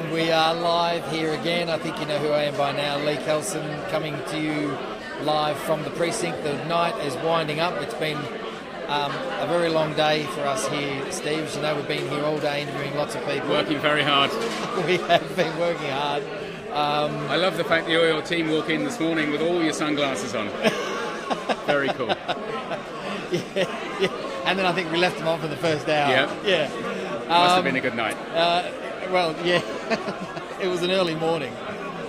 And we are live here again. I think you know who I am by now. Lee Kelson coming to you live from the Precinct. The night is winding up. It's been a very long day for us here, Steve. As you know, we've been here all day interviewing lots of people. Working very hard. We have been working hard. I love the fact that your team walk in this morning with all your sunglasses on. Very cool. Yeah. And then I think we left them on for the first hour. Yeah. Must have been a good night. Well, yeah. It was an early morning.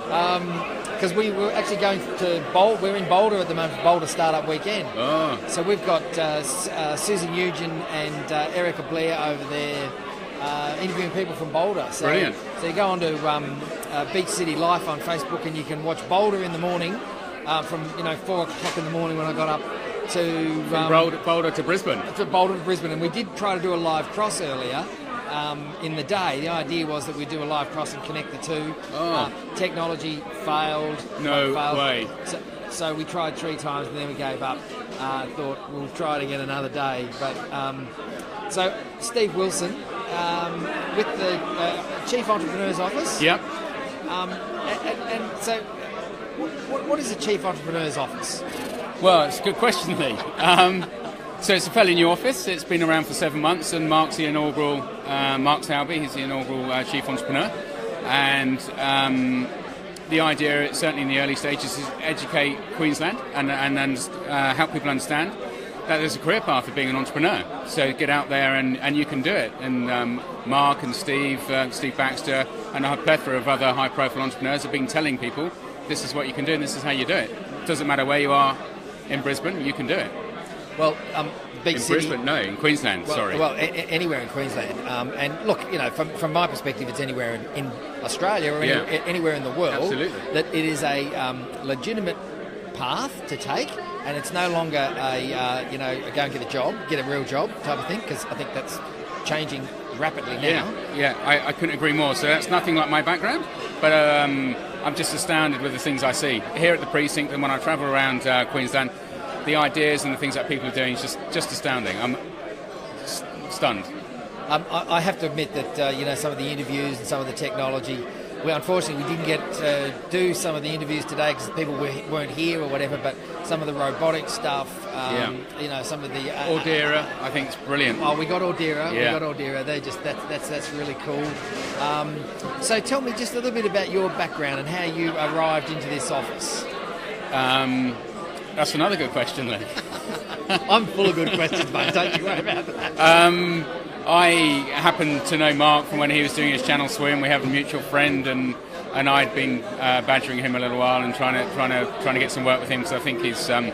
Because we were actually going to Boulder. We're in Boulder at the moment for Boulder Startup Weekend. Oh. So we've got Susan Nugent and Erica Blair over there interviewing people from Boulder. So, brilliant. So you go on to Beach City Life on Facebook and you can watch Boulder in the morning from 4 o'clock in the morning when I got up to... Boulder to Brisbane. To Boulder to Brisbane. And we did try to do a live cross earlier. In the day, the idea was that we'd do a live cross and connect the two. Technology failed. No way. So we tried 3 times and then we gave up. Thought we'll try it again another day. But so Steve Wilson with the Chief Entrepreneur's Office. Yep. And so, what is the Chief Entrepreneur's Office? Well, it's a good question, Lee. So it's a fairly new office. It's been around for 7 months, and Mark's the inaugural. Mark Selby, he's the inaugural chief entrepreneur, and the idea, certainly in the early stages, is educate Queensland and help people understand that there's a career path of being an entrepreneur. So get out there and you can do it. And Mark and Steve Baxter, and a plethora of other high-profile entrepreneurs have been telling people this is what you can do and this is how you do it. Doesn't matter where you are in Brisbane, you can do it. Well, big in city. Brisbane, no, in Queensland. Well, anywhere in Queensland. And look, from my perspective, it's anywhere in Australia or anywhere in the world. Absolutely. That it is a legitimate path to take, and it's no longer a go and get a job, get a real job type of thing. Because I think that's changing rapidly now. Yeah, I couldn't agree more. So that's nothing like my background, but I'm just astounded with the things I see here at the Precinct, and when I travel around Queensland. The ideas and the things that people are doing is just astounding. I'm stunned. I have to admit that some of the interviews and some of the technology, unfortunately we didn't get to do some of the interviews today because people weren't here or whatever. But some of the robotic stuff, some of the Ordera, I think it's brilliant. Oh, we got Ordera. Yeah. We got Ordera. They just that's really cool. So tell me just a little bit about your background and how you arrived into this office. That's another good question, Lee. I'm full of good questions, mate. Don't you worry about that. I happen to know Mark from when he was doing his Channel Swim. We have a mutual friend, and I'd been badgering him a little while and trying to get some work with him because I think he's a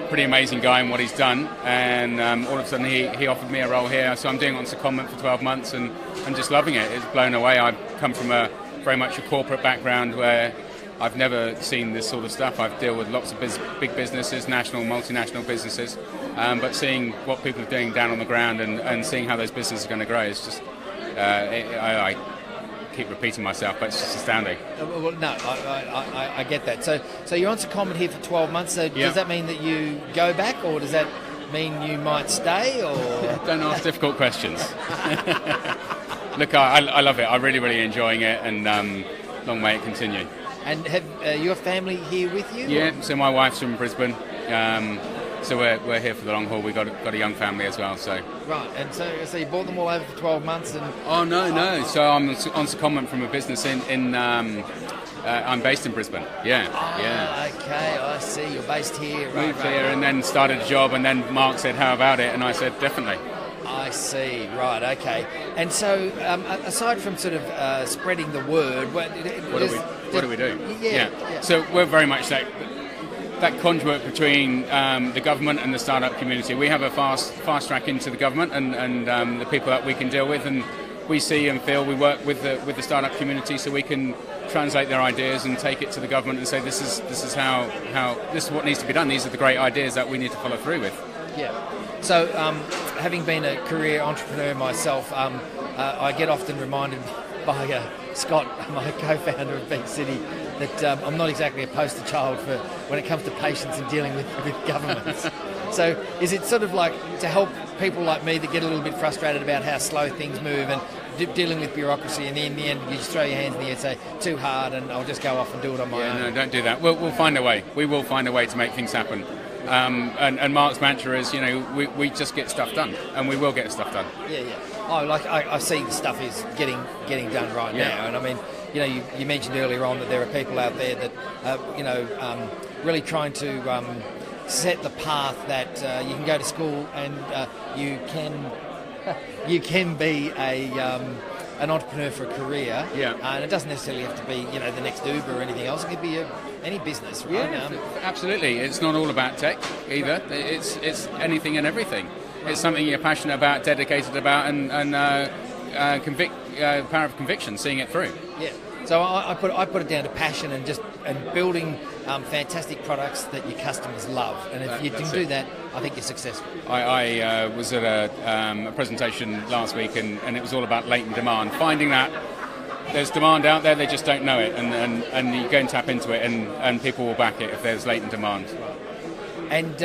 pretty amazing guy in what he's done. And all of a sudden he offered me a role here, so I'm doing it on secondment for 12 months, and I'm just loving it. It's blown away. I come from very much a corporate background where I've never seen this sort of stuff. I've dealt with lots of big businesses, national, multinational businesses, but seeing what people are doing down on the ground and seeing how those businesses are going to grow is just, I keep repeating myself, but it's just astounding. Well, no, I get that. So you're on secondment here for 12 months, so does that mean that you go back, or does that mean you might stay, or...? Don't ask difficult questions. Look, I love it. I'm really, really enjoying it, and long may it continue. And have your family here with you? Yeah, so my wife's from Brisbane, so we're here for the long haul. We've got a young family as well. So right, and so you brought them all over for 12 months, and no. So I'm on secondment from a business in I'm based in Brisbane. Yeah. Okay, I see. You're based here. Moved here and then started a job, and then Mark said, "How about it?" And I said, "Definitely." I see. Right. Okay. And so, aside from sort of spreading the word, what do we do? Yeah. So we're very much that conduit between the government and the startup community. We have a fast track into the government and the people that we can deal with, and we see and feel we work with the startup community, so we can translate their ideas and take it to the government and say this is how this is what needs to be done. These are the great ideas that we need to follow through with. Yeah. So, having been a career entrepreneur myself, I get often reminded by Scott, my co-founder of Beach City, that I'm not exactly a poster child for when it comes to patience and dealing with governments. So is it sort of like to help people like me that get a little bit frustrated about how slow things move and dealing with bureaucracy, and then in the end you just throw your hands in the air and say, too hard, and I'll just go off and do it on my own. No, don't do that. We'll find a way. We will find a way to make things happen. And Mark's mantra is, we just get stuff done, and we will get stuff done. Yeah. Oh, I see the stuff is getting done right now, and I mean, you mentioned earlier on that there are people out there that, really trying to set the path that you can go to school and you can be an entrepreneur for a career. And it doesn't necessarily have to be, the next Uber or anything else. It could be any business, right? Absolutely. It's not all about tech either. It's anything and everything. It's something you're passionate about, dedicated about, and power of conviction, seeing it through. Yeah. So I put it down to passion and building fantastic products that your customers love. And if you can do that, I think you're successful. I was at a presentation last week, and it was all about latent demand. Finding that there's demand out there, they just don't know it, and you go and tap into it, and people will back it if there's latent demand. And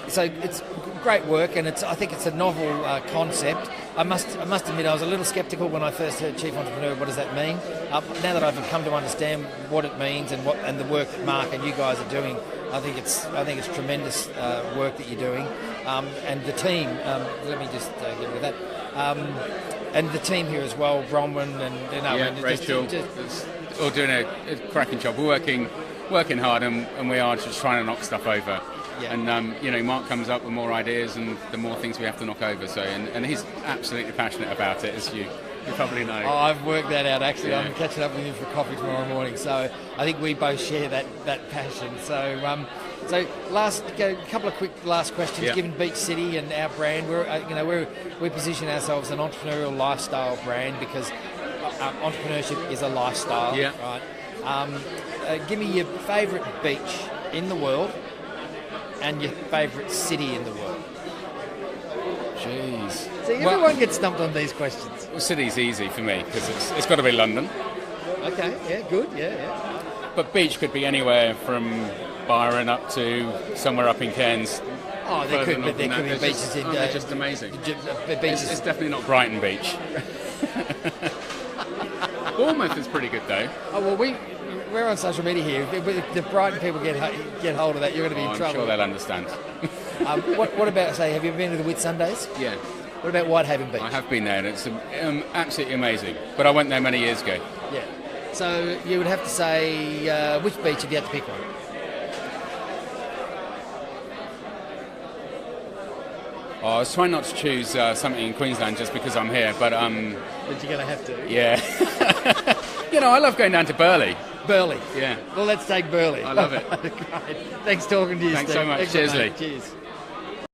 so it's great work, and I think it's a novel concept. I must admit, I was a little sceptical when I first heard Chief Entrepreneur. What does that mean? Now that I've come to understand what it means and the work that Mark and you guys are doing, I think it's tremendous work that you're doing. And the team, let me just get rid of that. And the team here as well, Bronwyn and Rachel, all doing a cracking job. We're working hard, and we are just trying to knock stuff over. Yeah. And Mark comes up with more ideas, and the more things we have to knock over. So, and he's absolutely passionate about it, as you probably know. Oh, I've worked that out. Actually, yeah. I'm catching up with him for coffee tomorrow morning. So I think we both share that passion. So a couple of quick last questions. Yeah. Given Beach City and our brand, we position ourselves as an entrepreneurial lifestyle brand because entrepreneurship is a lifestyle. Yeah. Right. Give me your favourite beach in the world and your favourite city in the world. Jeez. See, everyone gets stumped on these questions. Well, city's easy for me because it's got to be London. Okay, yeah, good, yeah. But beach could be anywhere from Byron up to somewhere up in Cairns. Oh, there could be beaches in... they're just amazing. Beaches. It's definitely not Brighton Beach. Bournemouth is pretty good though. Oh, well, we're on social media here. If the Brighton people get hold of that, you're going to be in trouble. I'm sure they'll understand. What about, say, have you been to the Whitsundays? Yeah. What about Whitehaven Beach? I have been there, and it's absolutely amazing. But I went there many years ago. Yeah. So you would have to say, which beach if you had to pick one? Oh, I was trying not to choose something in Queensland just because I'm here, but... But you're going to have to. Yeah. I love going down to Burleigh. Burleigh. Yeah. Well, let's take Burleigh. I love it. Great. Thanks talking to you, Thanks Steve. so much. Excellent, Cheers, Lee. mate. Cheers.